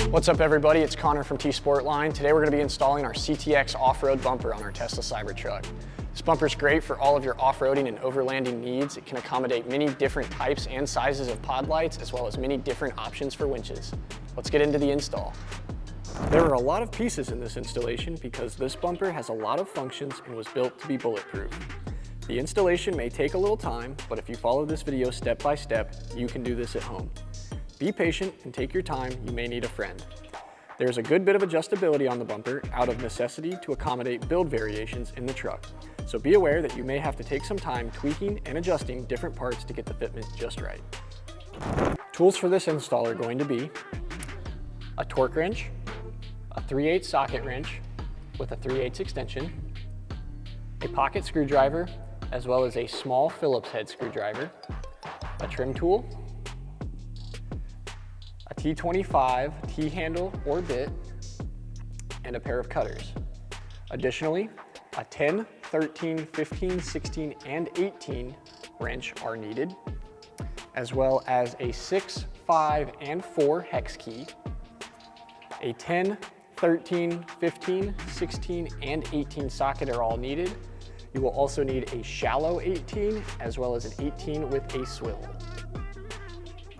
What's up everybody, it's Connor from T-sportline. Today we're going to be installing our CTX off-road bumper on our Tesla Cybertruck. This bumper is great for all of your off-roading and overlanding needs. It can accommodate many different types and sizes of pod lights, as well as many different options for winches. Let's get into the install. There are a lot of pieces in this installation because this bumper has a lot of functions and was built to be bulletproof. The installation may take a little time, but if you follow this video step by step, you can do this at home. Be patient and take your time, you may need a friend. There's a good bit of adjustability on the bumper out of necessity to accommodate build variations in the truck. So be aware that you may have to take some time tweaking and adjusting different parts to get the fitment just right. Tools for this install are going to be a torque wrench, a 3/8 socket wrench with a 3/8 extension, a pocket screwdriver, as well as a small Phillips head screwdriver, a trim tool, a T25 T-handle or bit, and a pair of cutters. Additionally, a 10, 13, 15, 16, and 18 wrench are needed, as well as a 6, 5, and 4 hex key, a 10, 13, 15, 16, and 18 socket are all needed. You will also need a shallow 18 as well as an 18 with a swivel.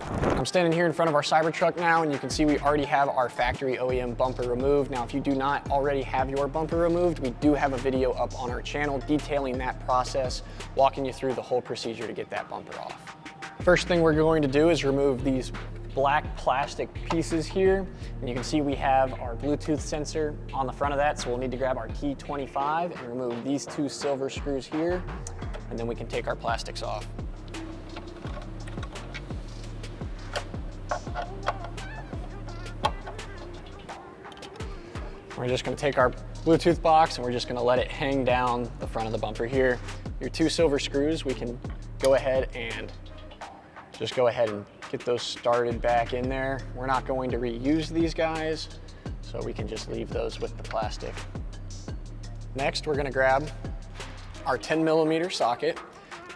I'm standing here in front of our Cybertruck now, and you can see we already have our factory OEM bumper removed. Now, if you do not already have your bumper removed, we do have a video up on our channel detailing that process, walking you through the whole procedure to get that bumper off. First thing we're going to do is remove these black plastic pieces here. And you can see we have our Bluetooth sensor on the front of that, so we'll need to grab our T25 and remove these two silver screws here, and then we can take our plastics off. We're just going to take our Bluetooth box and we're just going to let it hang down the front of the bumper here. Your two silver screws, we can go ahead and get those started back in there. We're not going to reuse these guys, so we can just leave those with the plastic. Next, we're going to grab our 10mm socket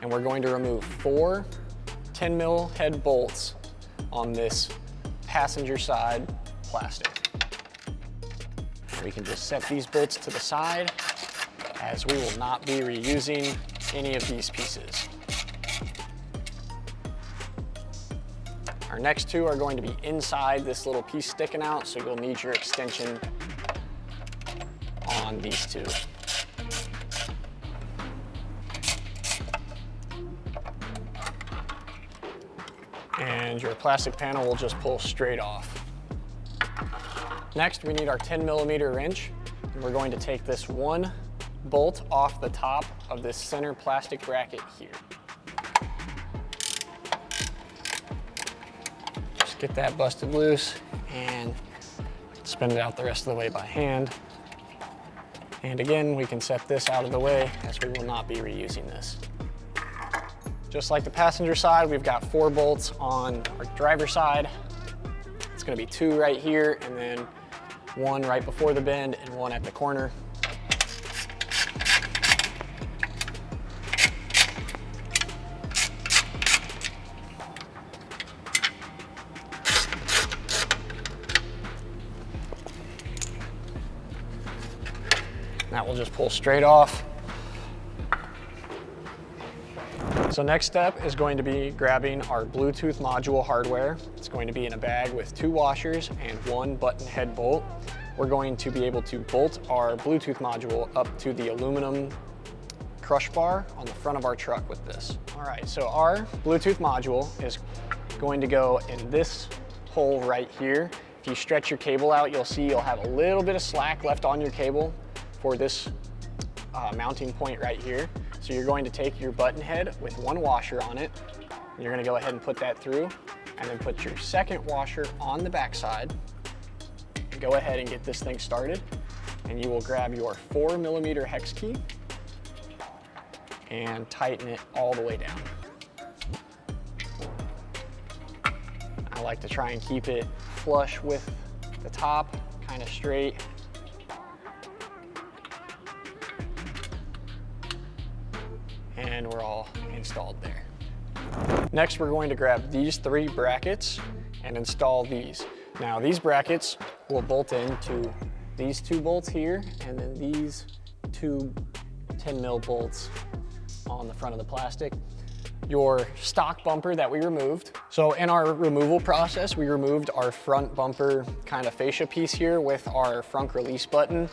and we're going to remove 4 10mm head bolts on this passenger side plastic. We can just set these bolts to the side, as we will not be reusing any of these pieces. Our next two are going to be inside this little piece sticking out, so you'll need your extension on these two. And your plastic panel will just pull straight off. Next, we need our 10mm wrench, and we're going to take this one bolt off the top of this center plastic bracket here. Just get that busted loose and spin it out the rest of the way by hand. And again, we can set this out of the way as we will not be reusing this. Just like the passenger side, we've got 4 bolts on our driver's side. It's going to be 2 right here, and then 1 right before the bend and 1 at the corner. That will just pull straight off. So next step is going to be grabbing our Bluetooth module hardware. It's going to be in a bag with 2 washers and 1 button head bolt. We're going to be able to bolt our Bluetooth module up to the aluminum crush bar on the front of our truck with this. All right, so our Bluetooth module is going to go in this hole right here. If you stretch your cable out, you'll see you'll have a little bit of slack left on your cable for this mounting point right here. So you're going to take your button head with 1 washer on it, and you're going to go ahead and put that through, and then put your second washer on the back side. Go ahead and get this thing started, and you will grab your 4mm hex key and tighten it all the way down. I like to try and keep it flush with the top, kind of straight. And we're all installed there. Next, we're going to grab these 3 brackets and install these. Now these brackets will bolt into these two bolts here, and then these two 10 mil bolts on the front of the plastic. Your stock bumper that we removed. So in our removal process, we removed our front bumper kind of fascia piece here with our front release button.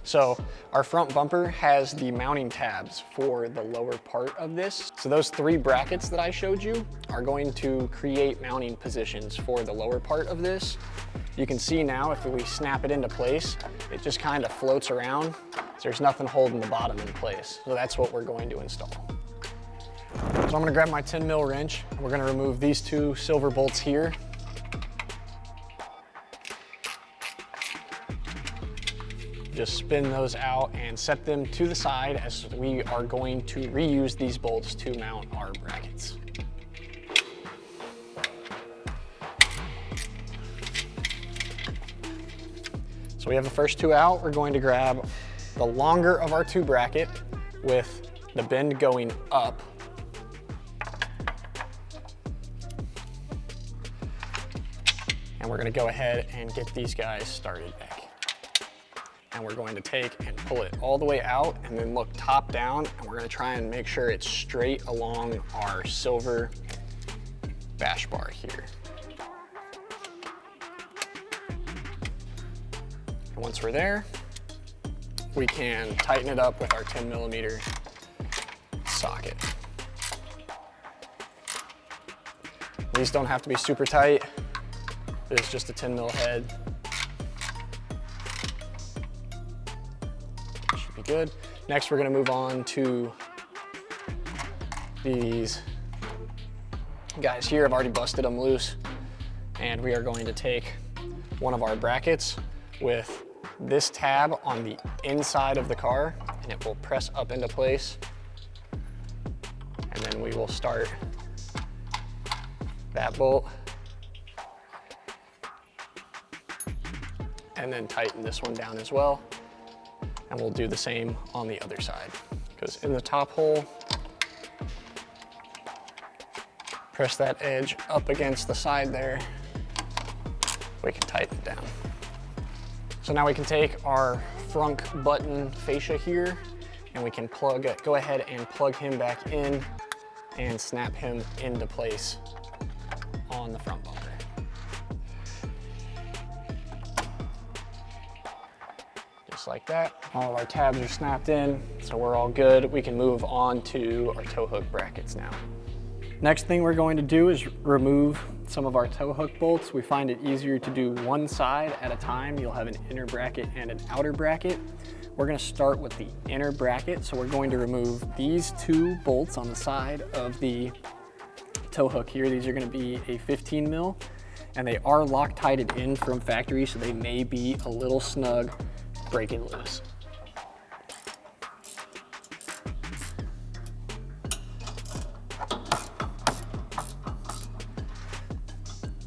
So our front bumper has the mounting tabs for the lower part of this. So those three brackets that I showed you are going to create mounting positions for the lower part of this. You can see now if we snap it into place, it just kind of floats around. So there's nothing holding the bottom in place. So that's what we're going to install. So I'm gonna grab my 10 mil wrench. We're gonna remove these two silver bolts here. Just spin those out and set them to the side as we are going to reuse these bolts to mount our brackets. So we have the first two out. We're going to grab the longer of our two bracket with the bend going up. And we're gonna go ahead and get these guys started back. And we're going to take and pull it all the way out and then look top down, and we're gonna try and make sure it's straight along our silver bash bar here. And once we're there, we can tighten it up with our 10 millimeter socket. These don't have to be super tight. It's just a 10 mil head. Should be good. Next, we're gonna move on to these guys here. I've already busted them loose. And we are going to take one of our brackets with this tab on the inside of the car, and it will press up into place. And then we will start that bolt. And then tighten this one down as well. And we'll do the same on the other side. Because in the top hole, press that edge up against the side there. We can tighten it down. So now we can take our front button fascia here, and we can go ahead and plug him back in and snap him into place on the front bumper. Like that. All of our tabs are snapped in, so we're all good. We can move on to our tow hook brackets now. Next thing we're going to do is remove some of our tow hook bolts. We find it easier to do one side at a time. You'll have an inner bracket and an outer bracket. We're gonna start with the inner bracket, so we're going to remove these two bolts on the side of the tow hook here. These are gonna be a 15 mil, and they are Loctited in from factory, so they may be a little snug breaking loose.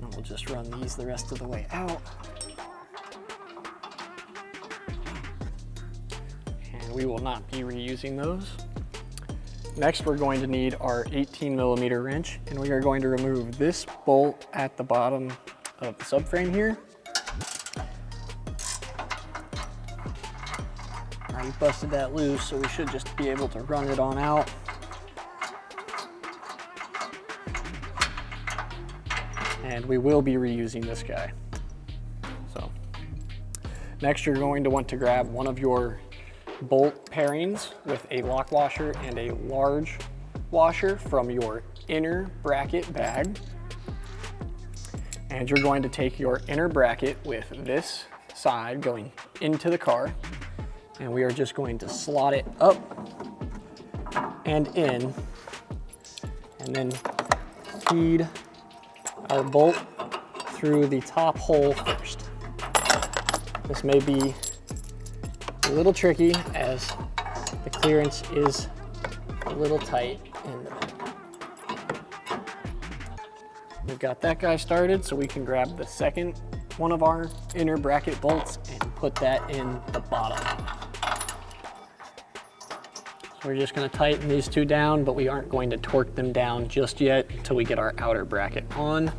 And we'll just run these the rest of the way out. And we will not be reusing those. Next, we're going to need our 18 millimeter wrench, and we are going to remove this bolt at the bottom of the subframe here. We busted that loose, so we should just be able to run it on out. And we will be reusing this guy. So next, you're going to want to grab one of your bolt pairings with a lock washer and a large washer from your inner bracket bag. And you're going to take your inner bracket with this side going into the car, and we are just going to slot it up and in, and then feed our bolt through the top hole first. This may be a little tricky as the clearance is a little tight in the middle. We've got that guy started, so we can grab the second one of our inner bracket bolts and put that in the bottom. So we're just gonna tighten these two down, but we aren't going to torque them down just yet until we get our outer bracket on.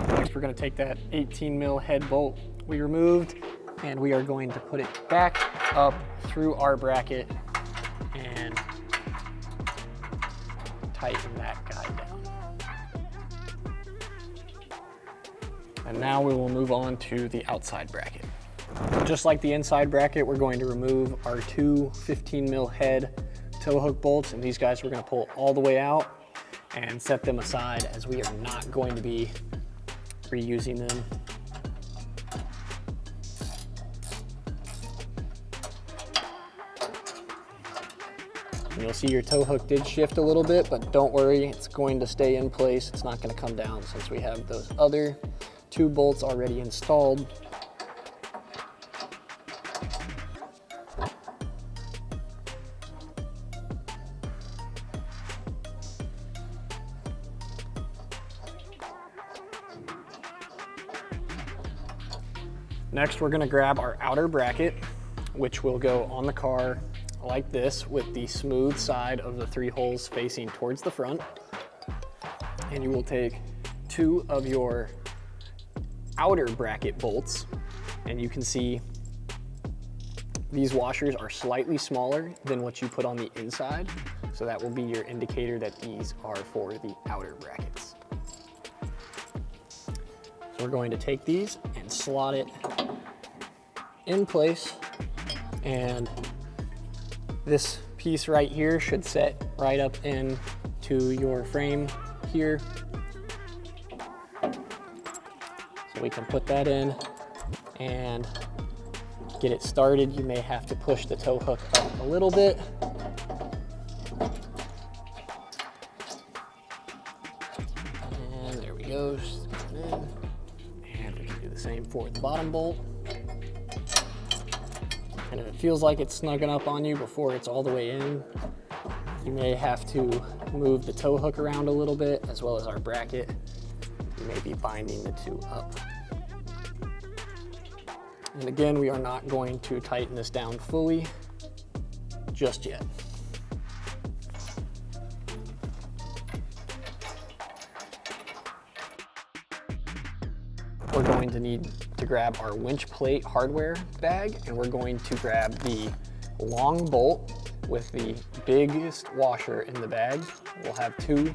Next, we're going to take that 18 mil head bolt we removed, and we are going to put it back up through our bracket and tighten that guy down. And now we will move on to the outside bracket. Just like the inside bracket, we're going to remove our two 15 mil head tow hook bolts, and these guys we're going to pull all the way out and set them aside, as we are not going to be reusing them. And you'll see your tow hook did shift a little bit, but don't worry, it's going to stay in place. It's not going to come down since we have those other two bolts already installed. Next, we're going to grab our outer bracket, which will go on the car like this, with the smooth side of the 3 holes facing towards the front. And you will take 2 of your outer bracket bolts, and you can see these washers are slightly smaller than what you put on the inside. So that will be your indicator that these are for the outer brackets. So we're going to take these and slot it in place, and this piece right here should set right up into your frame here. So we can put that in and get it started. You may have to push the tow hook up a little bit. And there we go, and we can do the same for the bottom bolt. And if it feels like it's snugging up on you before it's all the way in, you may have to move the tow hook around a little bit, as well as our bracket. You may be binding the two up. And again, we are not going to tighten this down fully just yet. We're going to need to grab our winch plate hardware bag, and we're going to grab the long bolt with the biggest washer in the bag. We'll have 2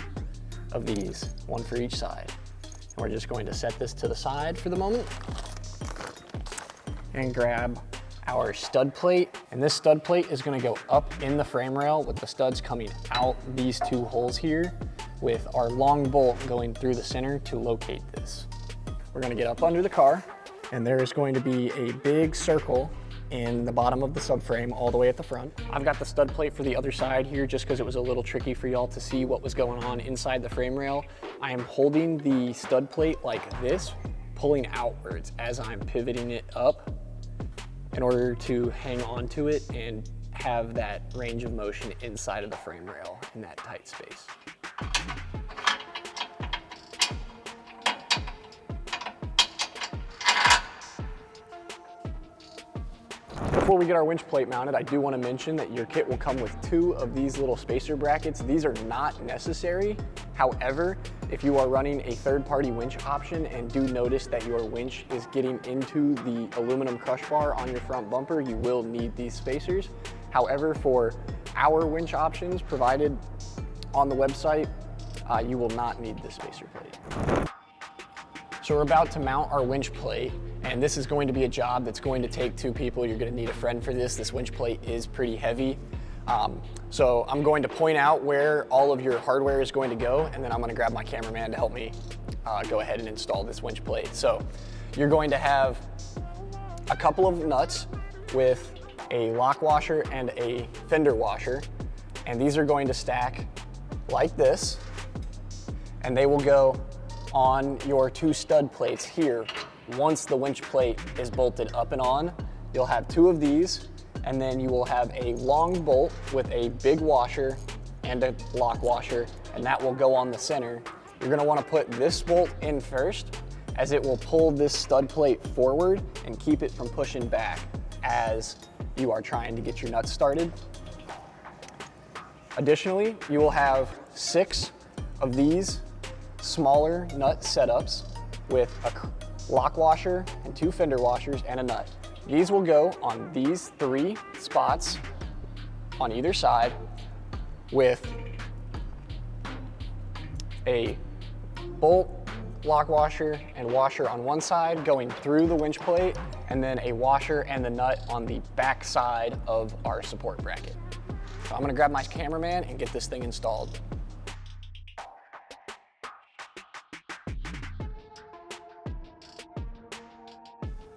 of these, 1 for each side. And we're just going to set this to the side for the moment and grab our stud plate. And this stud plate is going to go up in the frame rail with the studs coming out these 2 holes here, with our long bolt going through the center to locate this. We're going to get up under the car, and there is going to be a big circle in the bottom of the subframe all the way at the front. I've got the stud plate for the other side here just because it was a little tricky for y'all to see what was going on inside the frame rail. I am holding the stud plate like this, pulling outwards as I'm pivoting it up in order to hang on to it and have that range of motion inside of the frame rail in that tight space. Before we get our winch plate mounted, I do want to mention that your kit will come with 2 of these little spacer brackets. These are not necessary. However, if you are running a third-party winch option and do notice that your winch is getting into the aluminum crush bar on your front bumper, you will need these spacers. However, for our winch options provided on the website, you will not need this spacer plate. So we're about to mount our winch plate, and this is going to be a job that's going to take 2 people. You're going to need a friend for this. This winch plate is pretty heavy. So I'm going to point out where all of your hardware is going to go, and then I'm going to grab my cameraman to help me go ahead and install this winch plate. So you're going to have a couple of nuts with a lock washer and a fender washer, and these are going to stack like this, and they will go on your 2 stud plates here. Once the winch plate is bolted up and on, you'll have 2 of these, and then you will have a long bolt with a big washer and a lock washer, and that will go on the center. You're gonna wanna put this bolt in first, as it will pull this stud plate forward and keep it from pushing back as you are trying to get your nuts started. Additionally, you will have 6 of these smaller nut setups, with a lock washer and 2 fender washers and a nut. These will go on these 3 spots on either side with a bolt, lock washer, and washer on one side going through the winch plate, and then a washer and the nut on the back side of our support bracket. So I'm gonna grab my cameraman and get this thing installed.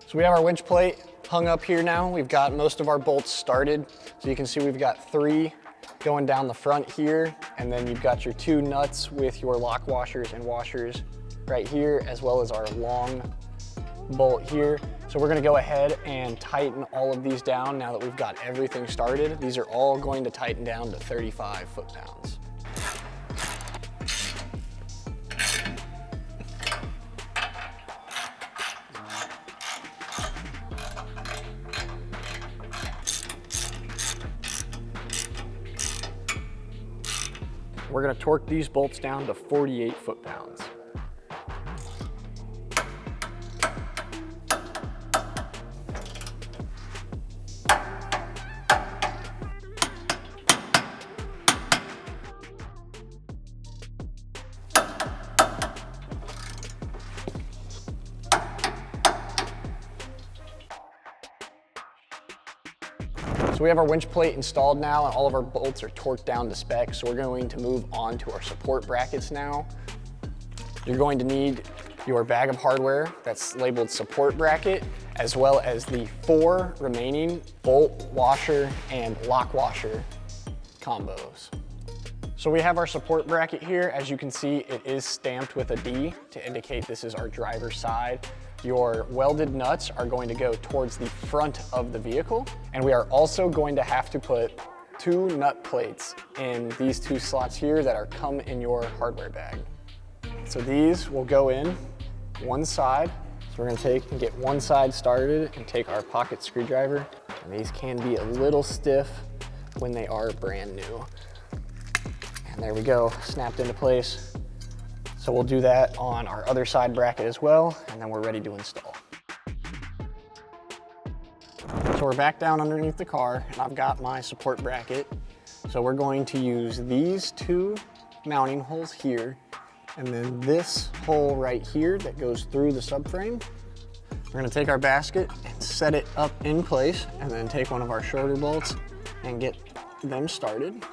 So we have our winch plate hung up here now. We've got most of our bolts started. So you can see we've got 3 going down the front here, and then you've got your 2 nuts with your lock washers and washers right here, as well as our long bolt here. So we're gonna go ahead and tighten all of these down now that we've got everything started. These are all going to tighten down to 35 foot-pounds. We're gonna torque these bolts down to 48 foot-pounds. So we have our winch plate installed now, and all of our bolts are torqued down to spec. So we're going to move on to our support brackets now. You're going to need your bag of hardware that's labeled support bracket, as well as the 4 remaining bolt, washer, and lock washer combos. So we have our support bracket here. As you can see, it is stamped with a D to indicate this is our driver's side. Your welded nuts are going to go towards the front of the vehicle. And we are also going to have to put 2 nut plates in these 2 slots here that come in your hardware bag. So these will go in one side. So we're gonna take and get one side started and take our pocket screwdriver. And these can be a little stiff when they are brand new. And there we go, snapped into place. So we'll do that on our other side bracket as well, and then we're ready to install. So we're back down underneath the car, and I've got my support bracket. So we're going to use these 2 mounting holes here, and then this hole right here that goes through the subframe. We're gonna take our basket and set it up in place, and then take one of our shorter bolts and get them started.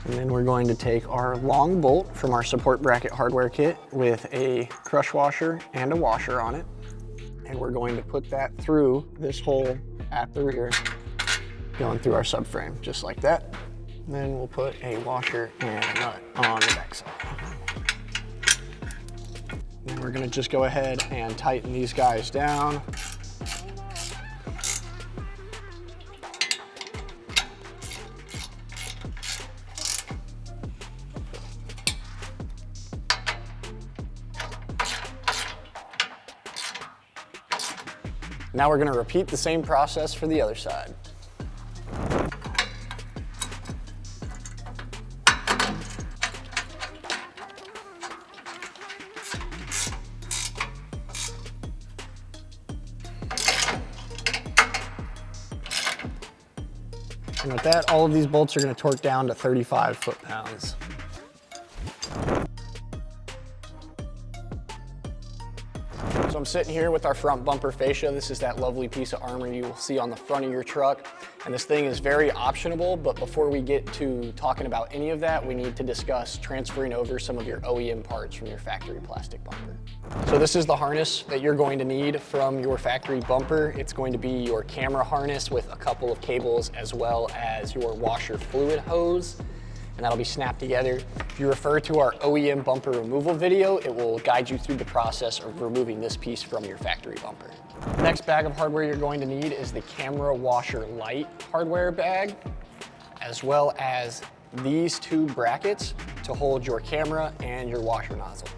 And then we're going to take our long bolt from our support bracket hardware kit with a crush washer and a washer on it. And we're going to put that through this hole at the rear, going through our subframe, just like that. And then we'll put a washer and a nut on the backside. And we're gonna just go ahead and tighten these guys down. Now we're gonna repeat the same process for the other side. And with that, all of these bolts are gonna torque down to 35 foot-pounds. So I'm sitting here with our front bumper fascia. This is that lovely piece of armor you will see on the front of your truck. And this thing is very optionable, but before we get to talking about any of that, we need to discuss transferring over some of your OEM parts from your factory plastic bumper. So this is the harness that you're going to need from your factory bumper. It's going to be your camera harness with a couple of cables, as well as your washer fluid hose, and that'll be snapped together. If you refer to our OEM bumper removal video, it will guide you through the process of removing this piece from your factory bumper. Next bag of hardware you're going to need is the camera washer light hardware bag, as well as these 2 brackets to hold your camera and your washer nozzle.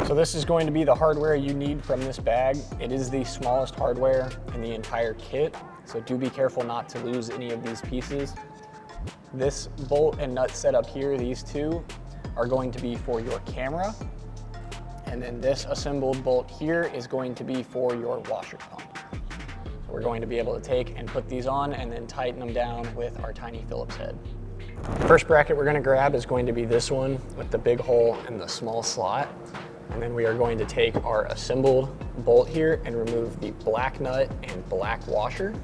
So this is going to be the hardware you need from this bag. It is the smallest hardware in the entire kit, so do be careful not to lose any of these pieces. This bolt and nut setup here, these two, are going to be for your camera. And then this assembled bolt here is going to be for your washer pump. So we're going to be able to take and put these on and then tighten them down with our tiny Phillips head. First bracket we're going to grab is going to be this one with the big hole and the small slot. And then we are going to take our assembled bolt here and remove the black nut and black washer.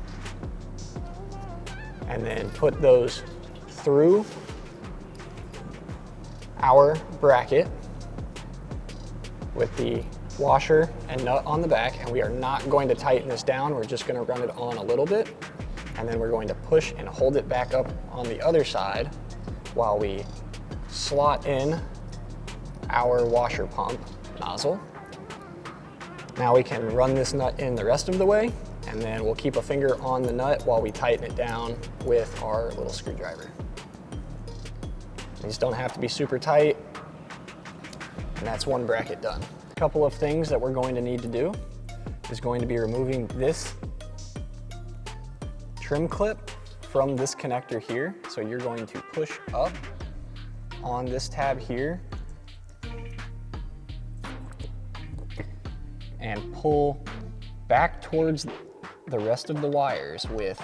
And then put those through our bracket with the washer and nut on the back. And we are not going to tighten this down. We're just going to run it on a little bit. And then we're going to push and hold it back up on the other side while we slot in our washer pump nozzle. Now we can run this nut in the rest of the way, and then we'll keep a finger on the nut while we tighten it down with our little screwdriver. These don't have to be super tight, and that's one bracket done. A couple of things that we're going to need to do is going to be removing this trim clip from this connector here. So you're going to push up on this tab here and pull back towards the rest of the wires with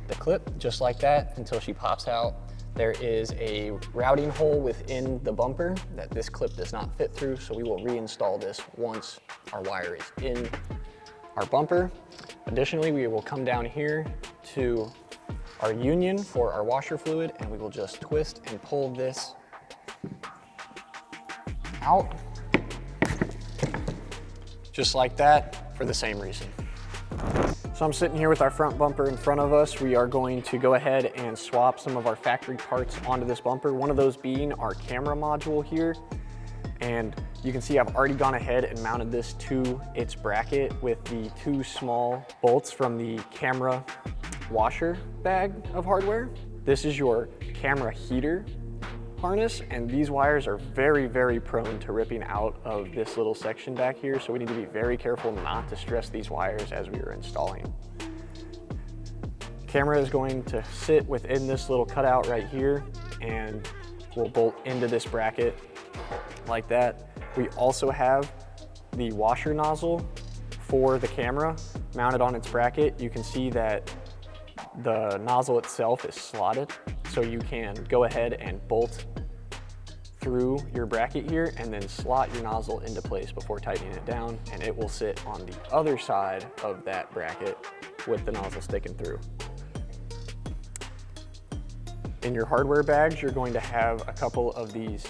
the clip, just like that, until she pops out. There is a routing hole within the bumper that this clip does not fit through, so we will reinstall this once our wire is in our bumper. Additionally, we will come down here to our union for our washer fluid, and we will just twist and pull this out, just like that, for the same reason. So I'm sitting here with our front bumper in front of us. We are going to go ahead and swap some of our factory parts onto this bumper, one of those being our camera module here. And you can see I've already gone ahead and mounted this to its bracket with the two small bolts from the camera washer bag of hardware. This is your camera heater harness, and these wires are very, very prone to ripping out of this little section back here, so we need to be very careful not to stress these wires as we are installing. Camera is going to sit within this little cutout right here, and we'll bolt into this bracket like that. We also have the washer nozzle for the camera mounted on its bracket. You can see that the nozzle itself is slotted, so you can go ahead and bolt through your bracket here and then slot your nozzle into place before tightening it down, and it will sit on the other side of that bracket with the nozzle sticking through. In your hardware bags, you're going to have a couple of these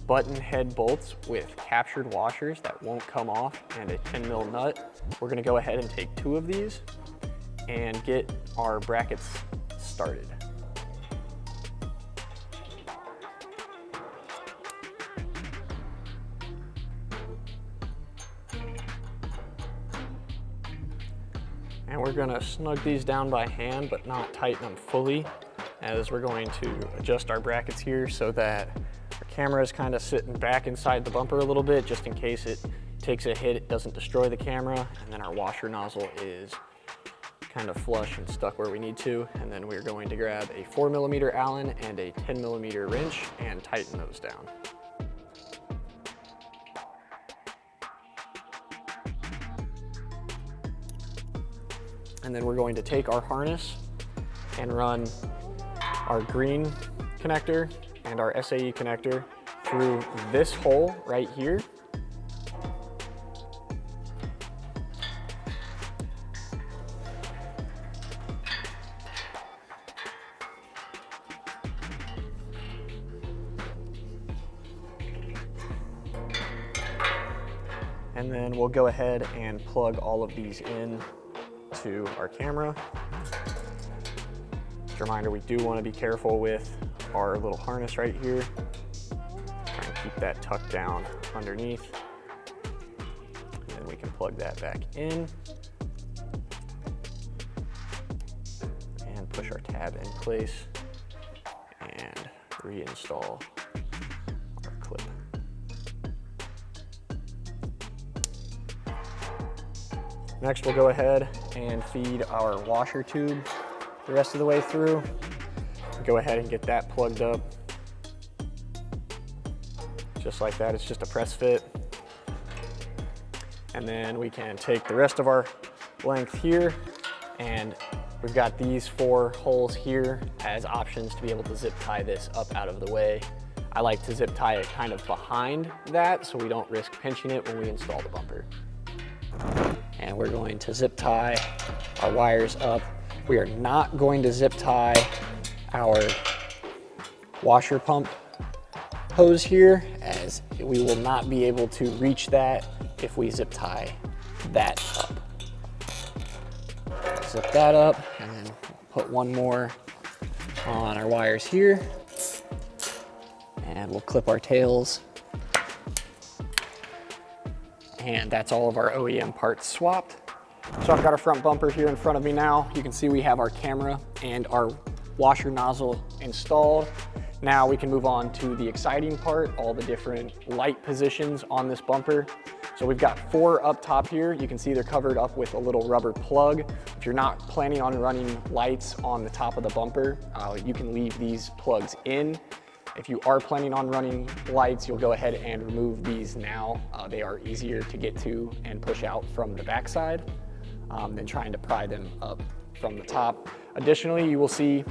button head bolts with captured washers that won't come off and a 10 mil nut. We're going to go ahead and take two of these and get our brackets started. And we're going to snug these down by hand, but not tighten them fully, as we're going to adjust our brackets here so that our camera is kind of sitting back inside the bumper a little bit, just in case it takes a hit, it doesn't destroy the camera. And then our washer nozzle is kind of flush and stuck where we need to. And then we're going to grab a 4mm Allen and a 10mm wrench and tighten those down. And then we're going to take our harness and run our green connector and our SAE connector through this hole right here. And then we'll go ahead and plug all of these in to our camera. Just a reminder, we do want to be careful with our little harness right here. Try and keep that tucked down underneath. And then we can plug that back in and push our tab in place and reinstall our clip. Next, we'll go ahead and feed our washer tube the rest of the way through. go ahead and get that plugged up. Just like that, it's just a press fit. And then we can take the rest of our length here, and we've got these 4 holes here as options to be able to zip tie this up out of the way. I like to zip tie it kind of behind that so we don't risk pinching it when we install the bumper. And we're going to zip tie our wires up. We are not going to zip tie our washer pump hose here, as we will not be able to reach that if we zip tie that up. Zip that up, and then put one more on our wires here, and we'll clip our tails. And that's all of our OEM parts swapped. So I've got our front bumper here in front of me now. You can see we have our camera and our washer nozzle installed. Now we can move on to the exciting part, all the different light positions on this bumper. So we've got 4 up top here. You can see they're covered up with a little rubber plug. If you're not planning on running lights on the top of the bumper, you can leave these plugs in. If you are planning on running lights, you'll go ahead and remove these now. They are easier to get to and push out from the backside than trying to pry them up from the top. Additionally, you will see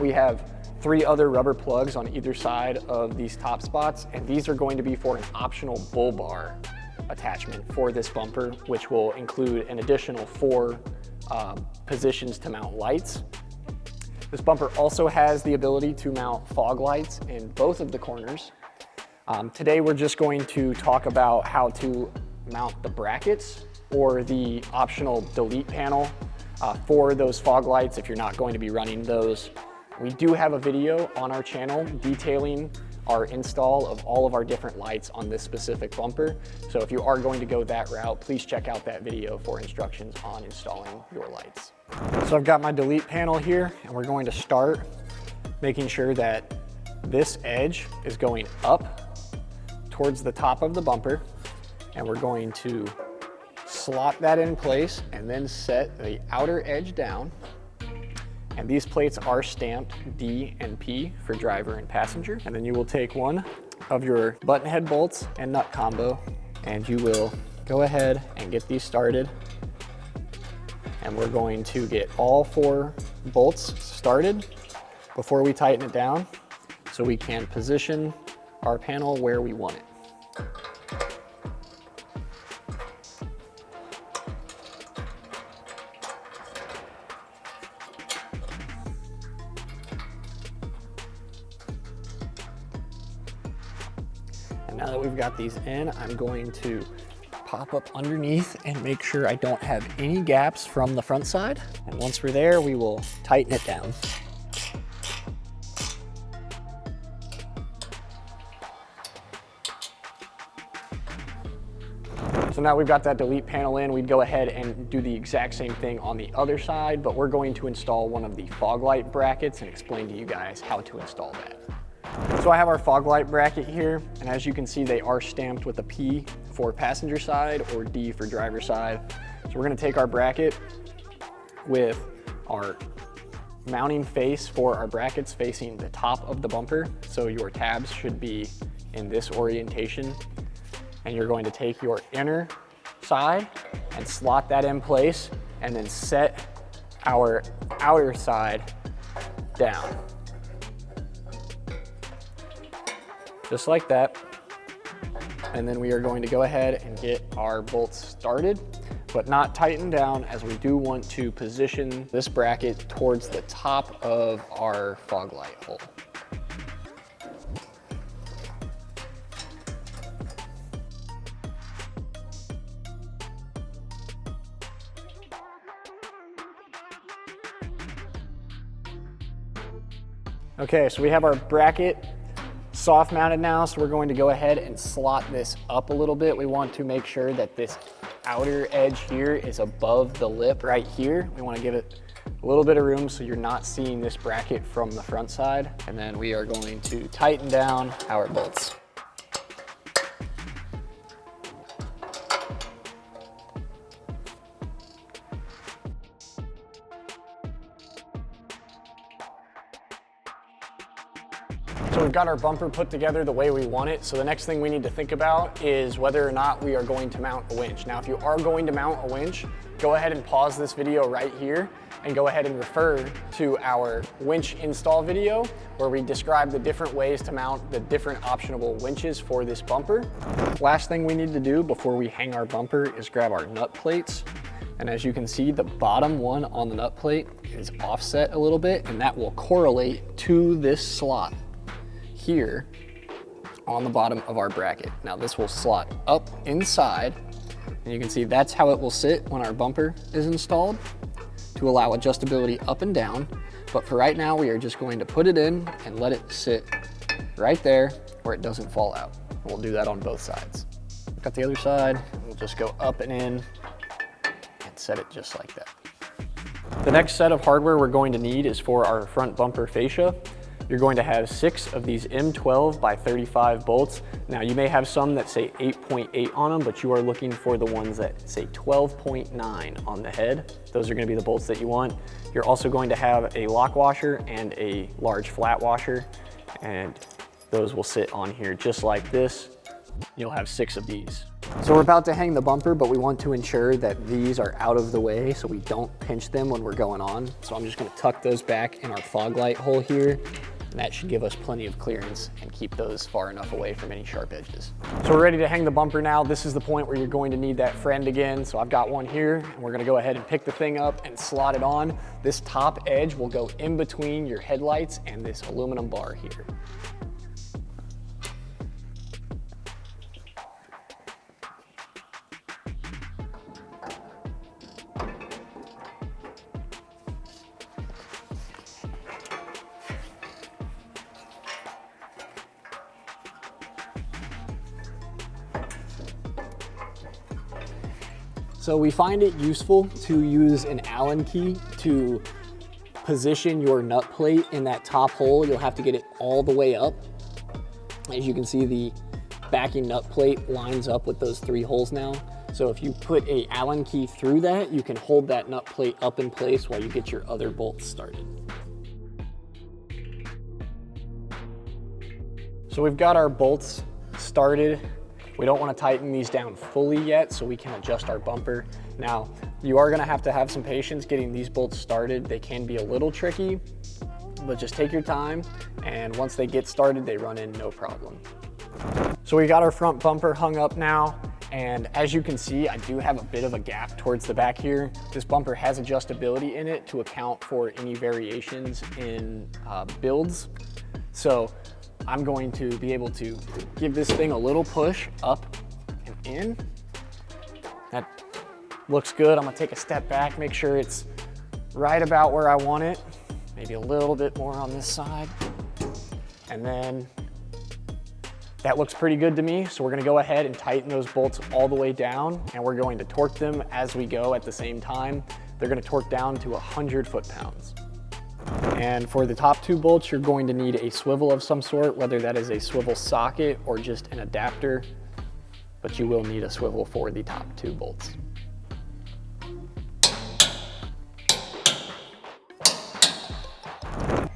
we have 3 other rubber plugs on either side of these top spots, and these are going to be for an optional bull bar attachment for this bumper, which will include an additional 4 positions to mount lights. This bumper also has the ability to mount fog lights in both of the corners. Today we're just going to talk about how to mount the brackets or the optional delete panel for those fog lights if you're not going to be running those. We do have a video on our channel detailing our install of all of our different lights on this specific bumper. So if you are going to go that route, please check out that video for instructions on installing your lights. So I've got my delete panel here, and we're going to start making sure that this edge is going up towards the top of the bumper, and we're going to slot that in place and then set the outer edge down. And these plates are stamped D and P for driver and passenger. And then you will take one of your button head bolts and nut combo, and you will go ahead and get these started. And we're going to get all 4 bolts started before we tighten it down so we can position our panel where we want it. And now that we've got these in, I'm going to pop up underneath and make sure I don't have any gaps from the front side. And once we're there, we will tighten it down. So now we've got that delete panel in, we'd go ahead and do the exact same thing on the other side, but we're going to install one of the fog light brackets and explain to you guys how to install that. So I have our fog light bracket here, and as you can see, they are stamped with a P for passenger side or D for driver side. So we're gonna take our bracket with our mounting face for our brackets facing the top of the bumper. So your tabs should be in this orientation. And you're going to take your inner side and slot that in place, and then set our outer side down. Just like that. And then we are going to go ahead and get our bolts started, but not tightened down, as we do want to position this bracket towards the top of our fog light hole. Okay, so we have our bracket soft mounted now, so we're going to go ahead and slot this up a little bit. We want to make sure that this outer edge here is above the lip right here. We want to give it a little bit of room so you're not seeing this bracket from the front side. And then we are going to tighten down our bolts. So we've got our bumper put together the way we want it. So the next thing we need to think about is whether or not we are going to mount a winch. Now, if you are going to mount a winch, go ahead and pause this video right here and go ahead and refer to our winch install video where we describe the different ways to mount the different optionable winches for this bumper. Last thing we need to do before we hang our bumper is grab our nut plates. And as you can see, the bottom one on the nut plate is offset a little bit, and that will correlate to this slot here on the bottom of our bracket. Now this will slot up inside, and you can see that's how it will sit when our bumper is installed to allow adjustability up and down. But for right now, we are just going to put it in and let it sit right there where it doesn't fall out. We'll do that on both sides. Got the other side, we'll just go up and in and set it just like that. The next set of hardware we're going to need is for our front bumper fascia. You're going to have 6 of these M12 by 35 bolts. Now you may have some that say 8.8 on them, but you are looking for the ones that say 12.9 on the head. Those are going to be the bolts that you want. You're also going to have a lock washer and a large flat washer, and those will sit on here just like this. You'll have 6 of these. So we're about to hang the bumper, but we want to ensure that these are out of the way so we don't pinch them when we're going on. So I'm just going to tuck those back in our fog light hole here, and that should give us plenty of clearance and keep those far enough away from any sharp edges. So we're ready to hang the bumper now. This is the point where you're going to need that friend again. So I've got one here, and we're going to go ahead and pick the thing up and slot it on. This top edge will go in between your headlights and this aluminum bar here. So we find it useful to use an Allen key to position your nut plate in that top hole. You'll have to get it all the way up. As you can see, the backing nut plate lines up with those 3 holes now. So if you put a Allen key through that, you can hold that nut plate up in place while you get your other bolts started. So we've got our bolts started. We don't want to tighten these down fully yet, so we can adjust our bumper. Now, you are going to have some patience getting these bolts started. They can be a little tricky, but just take your time, and once they get started, they run in no problem. So we got our front bumper hung up now, and as you can see, I do have a bit of a gap towards the back here. This bumper has adjustability in it to account for any variations in builds. So I'm going to be able to give this thing a little push up and in. That looks good. I'm gonna take a step back, make sure it's right about where I want it. Maybe a little bit more on this side. And then that looks pretty good to me. So we're gonna go ahead and tighten those bolts all the way down, and we're going to torque them as we go at the same time. They're gonna torque down to 100 foot-pounds. And for the top 2 bolts, you're going to need a swivel of some sort, whether that is a swivel socket or just an adapter, but you will need a swivel for the top 2 bolts.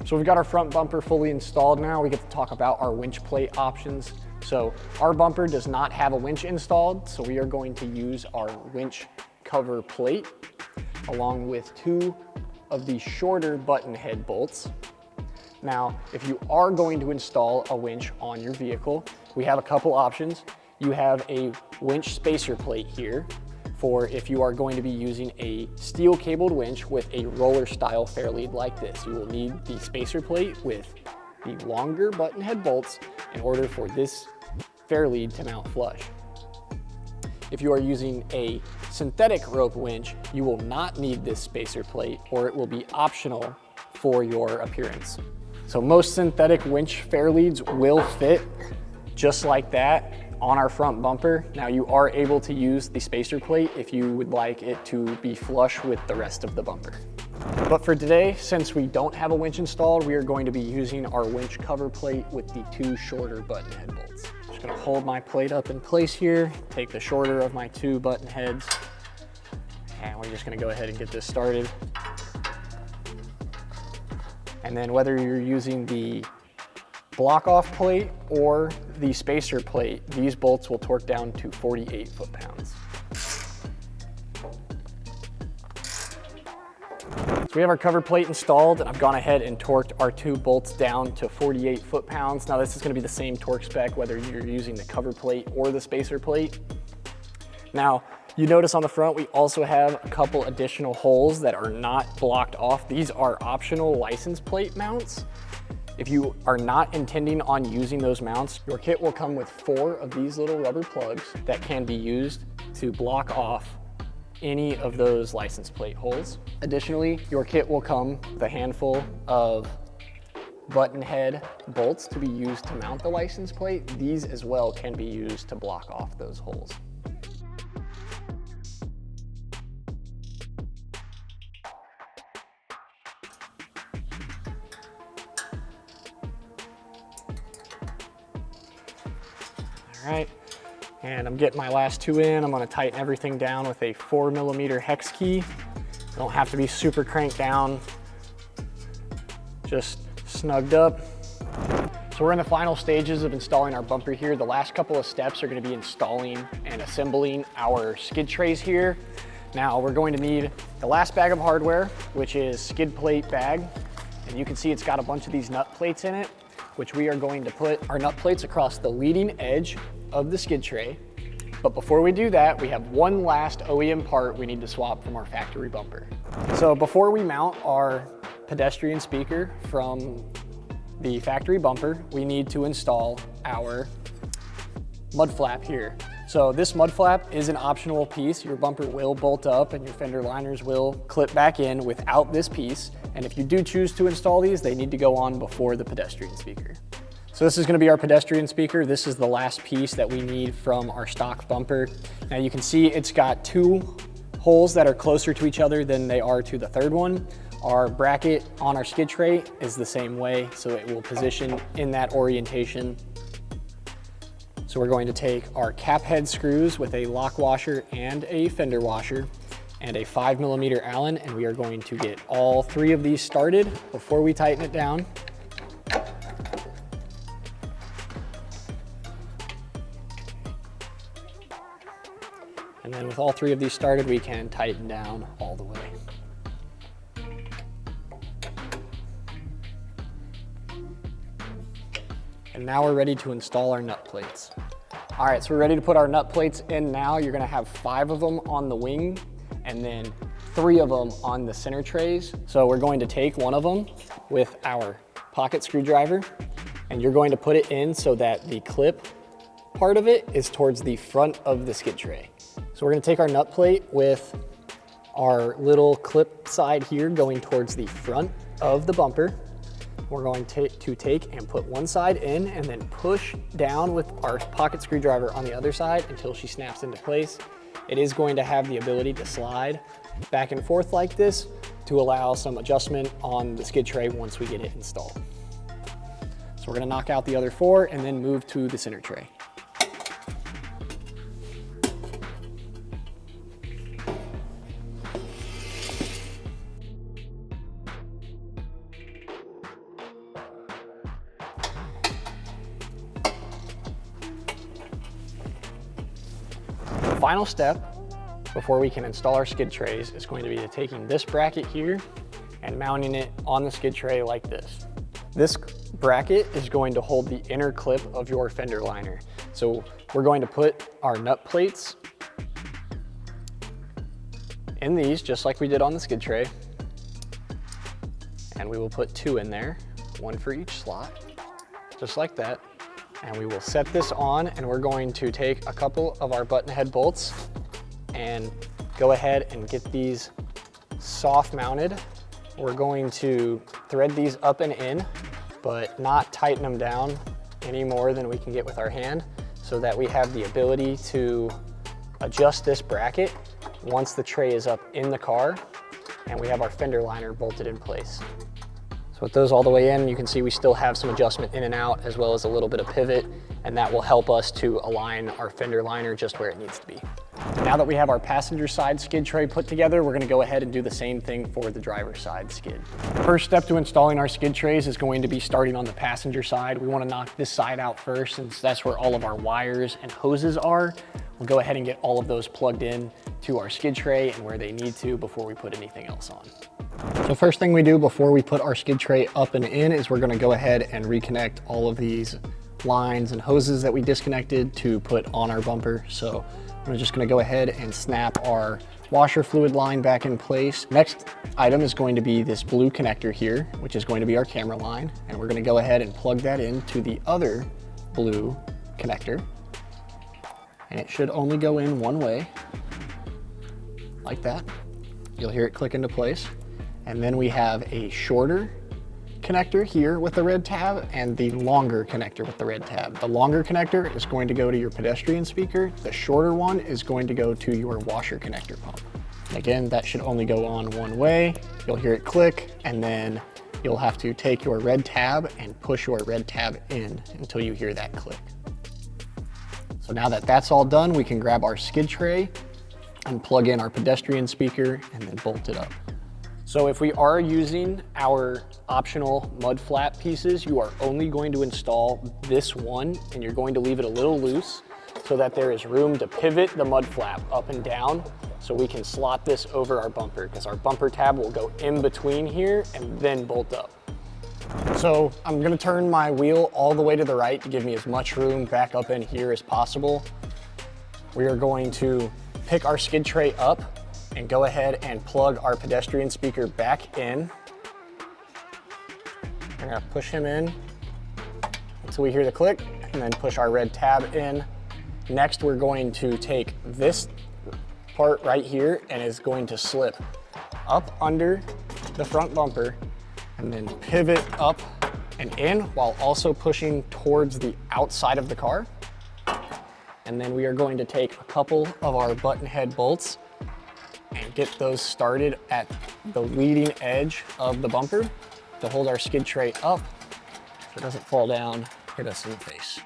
So we've got our front bumper fully installed now. We get to talk about our winch plate options. So our bumper does not have a winch installed, so we are going to use our winch cover plate along with 2 of the shorter button head bolts. Now, if you are going to install a winch on your vehicle, we have a couple options. You have a winch spacer plate here for if you are going to be using a steel cabled winch with a roller style fair lead like this. You will need the spacer plate with the longer button head bolts in order for this fair lead to mount flush. If you are using a synthetic rope winch, you will not need this spacer plate, or it will be optional for your appearance. So most synthetic winch fair leads will fit just like that on our front bumper. Now you are able to use the spacer plate if you would like it to be flush with the rest of the bumper. But for today, since we don't have a winch installed, we are going to be using our winch cover plate with the 2 shorter button head bolts. Just gonna hold my plate up in place here, take the shorter of my 2 button heads, and we're just gonna go ahead and get this started. And then whether you're using the block off plate or the spacer plate, these bolts will torque down to 48 foot-pounds. So we have our cover plate installed, and I've gone ahead and torqued our 2 bolts down to 48 foot-pounds. Now this is going to be the same torque spec whether you're using the cover plate or the spacer plate. Now you notice on the front we also have a couple additional holes that are not blocked off. These are optional license plate mounts. If you are not intending on using those mounts, your kit will come with 4 of these little rubber plugs that can be used to block off any of those license plate holes. Additionally, your kit will come with a handful of button head bolts to be used to mount the license plate. These as well can be used to block off those holes. All right, and I'm getting my last 2 in. I'm gonna tighten everything down with a 4mm hex key. Don't have to be super cranked down, just snugged up. So we're in the final stages of installing our bumper here. The last couple of steps are gonna be installing and assembling our skid trays here. Now we're going to need the last bag of hardware, which is skid plate bag. And you can see it's got a bunch of these nut plates in it, which we are going to put our nut plates across the leading edge of the skid tray. But before we do that, we have one last OEM part we need to swap from our factory bumper. So before we mount our pedestrian speaker from the factory bumper, we need to install our mud flap here. So this mud flap is an optional piece. Your bumper will bolt up and your fender liners will clip back in without this piece. And if you do choose to install these, they need to go on before the pedestrian speaker. So this is going to be our pedestrian speaker. This is the last piece that we need from our stock bumper. Now you can see it's got 2 holes that are closer to each other than they are to the 3rd one. Our bracket on our skid tray is the same way, so it will position in that orientation. So we're going to take our cap head screws with a lock washer and a fender washer and a 5mm Allen, and we are going to get all 3 of these started before we tighten it down. And then with all 3 of these started, we can tighten down all the way. And now we're ready to install our nut plates. All right, so we're ready to put our nut plates in now. You're gonna have 5 of them on the wing and then 3 of them on the center trays. So we're going to take one of them with our pocket screwdriver, and you're going to put it in so that the clip part of it is towards the front of the skid tray. So we're gonna take our nut plate with our little clip side here going towards the front of the bumper. We're going to take and put one side in and then push down with our pocket screwdriver on the other side until she snaps into place. It is going to have the ability to slide back and forth like this to allow some adjustment on the skid tray once we get it installed. So we're gonna knock out the other 4 and then move to the center tray. Final step before we can install our skid trays is going to be taking this bracket here and mounting it on the skid tray like this. This bracket is going to hold the inner clip of your fender liner. So we're going to put our nut plates in these just like we did on the skid tray. And we will put 2 in there, 1 for each slot, just like that. And we will set this on, and we're going to take a couple of our button head bolts and go ahead and get these soft mounted. We're going to thread these up and in, but not tighten them down any more than we can get with our hand, so that we have the ability to adjust this bracket once the tray is up in the car and we have our fender liner bolted in place. So with those all the way in, you can see we still have some adjustment in and out as well as a little bit of pivot, and that will help us to align our fender liner just where it needs to be. Now that we have our passenger side skid tray put together, we're gonna go ahead and do the same thing for the driver's side skid. First step to installing our skid trays is going to be starting on the passenger side. We wanna knock this side out first, since that's where all of our wires and hoses are. We'll go ahead and get all of those plugged in to our skid tray and where they need to before we put anything else on. So first thing we do before we put our skid tray up and in is we're gonna go ahead and reconnect all of these lines and hoses that we disconnected to put on our bumper. So I'm just gonna go ahead and snap our washer fluid line back in place. Next item is going to be this blue connector here, which is going to be our camera line. And we're gonna go ahead and plug that into the other blue connector. And it should only go in one way, like that. You'll hear it click into place. And then we have a shorter connector here with the red tab and the longer connector with the red tab. The longer connector is going to go to your pedestrian speaker. The shorter one is going to go to your washer connector pump. And again, that should only go on one way. You'll hear it click, and then you'll have to take your red tab and push your red tab in until you hear that click. So now that that's all done, we can grab our skid tray and plug in our pedestrian speaker and then bolt it up. So if we are using our optional mud flap pieces, you are only going to install this one, and you're going to leave it a little loose so that there is room to pivot the mud flap up and down, so we can slot this over our bumper, because our bumper tab will go in between here and then bolt up. So I'm gonna turn my wheel all the way to the right to give me as much room back up in here as possible. We are going to pick our skid tray up and go ahead and plug our pedestrian speaker back in. We're gonna push him in until we hear the click, and then push our red tab in. Next, we're going to take this part right here, and it's going to slip up under the front bumper and then pivot up and in while also pushing towards the outside of the car. And then we are going to take a couple of our button head bolts and get those started at the leading edge of the bumper to hold our skid tray up so it doesn't fall down, hit us in the face.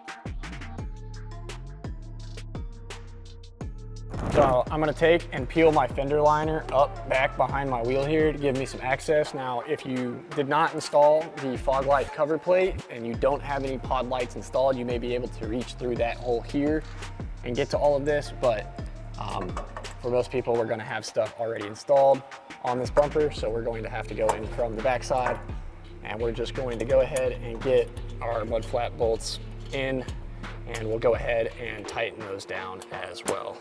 So I'm gonna take and peel my fender liner up back behind my wheel here to give me some access. Now, if you did not install the fog light cover plate and you don't have any pod lights installed, you may be able to reach through that hole here and get to all of this, but for most people, we're gonna have stuff already installed on this bumper, so we're going to have to go in from the backside, and we're just going to go ahead and get our mud flap bolts in, and we'll go ahead and tighten those down as well.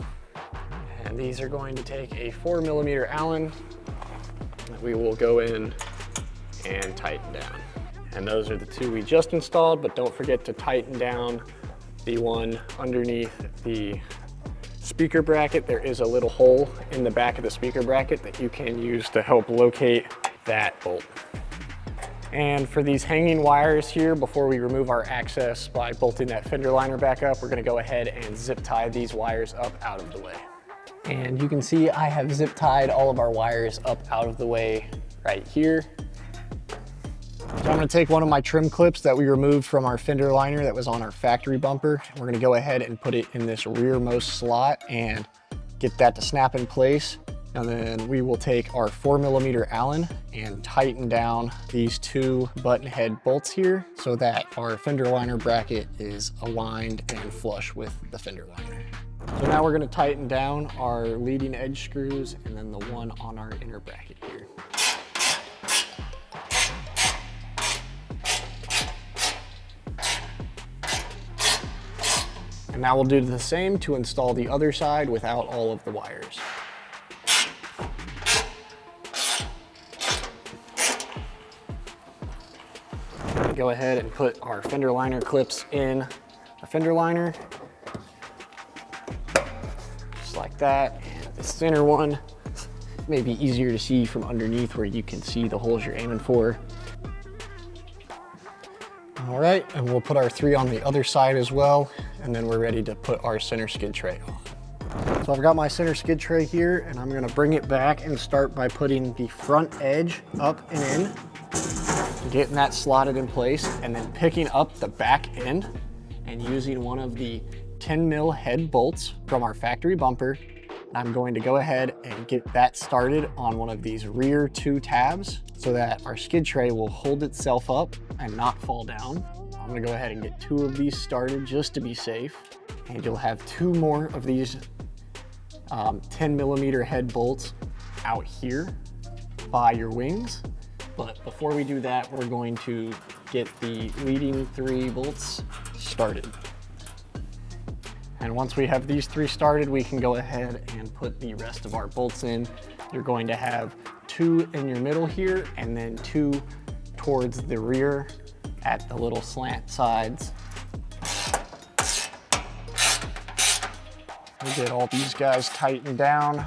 And these are going to take a 4mm Allen that we will go in and tighten down. And those are the two we just installed, but don't forget to tighten down the one underneath the speaker bracket. There is a little hole in the back of the speaker bracket that you can use to help locate that bolt. And for these hanging wires here, before we remove our access by bolting that fender liner back up, we're gonna go ahead and zip tie these wires up out of the way. And you can see I have zip tied all of our wires up out of the way right here. So I'm gonna take one of my trim clips that we removed from our fender liner that was on our factory bumper. We're gonna go ahead and put it in this rearmost slot and get that to snap in place. And then we will take our 4mm Allen and tighten down these two button head bolts here so that our fender liner bracket is aligned and flush with the fender liner. So now we're gonna tighten down our leading edge screws and then the one on our inner bracket here. And now we'll do the same to install the other side without all of the wires. Go ahead and put our fender liner clips in the fender liner. Just like that. And the center one may be easier to see from underneath where you can see the holes you're aiming for. All right, and we'll put our three on the other side as well, and then we're ready to put our center skid tray on. So I've got my center skid tray here, and I'm gonna bring it back and start by putting the front edge up and in, getting that slotted in place, and then picking up the back end and using one of the 10mm head bolts from our factory bumper I'm going to go ahead and get that started on one of these rear 2 tabs so that our skid tray will hold itself up and not fall down. I'm gonna go ahead and get 2 of these started just to be safe. And you'll have 2 more of these 10mm head bolts out here by your wings. But before we do that, we're going to get the leading 3 bolts started. And once we have these 3 started, we can go ahead and put the rest of our bolts in. You're going to have 2 in your middle here, and then 2 towards the rear at the little slant sides. We'll get all these guys tightened down.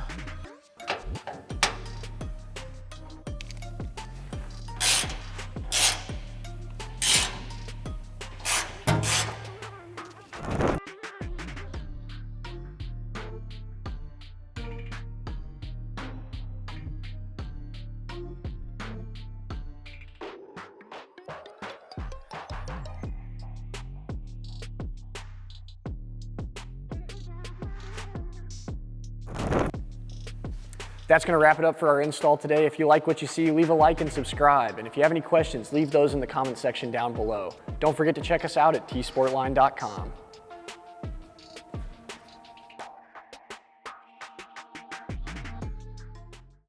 That's going to wrap it up for our install today. If you like what you see, leave a like and subscribe. And if you have any questions, leave those in the comment section down below. Don't forget to check us out at tsportline.com.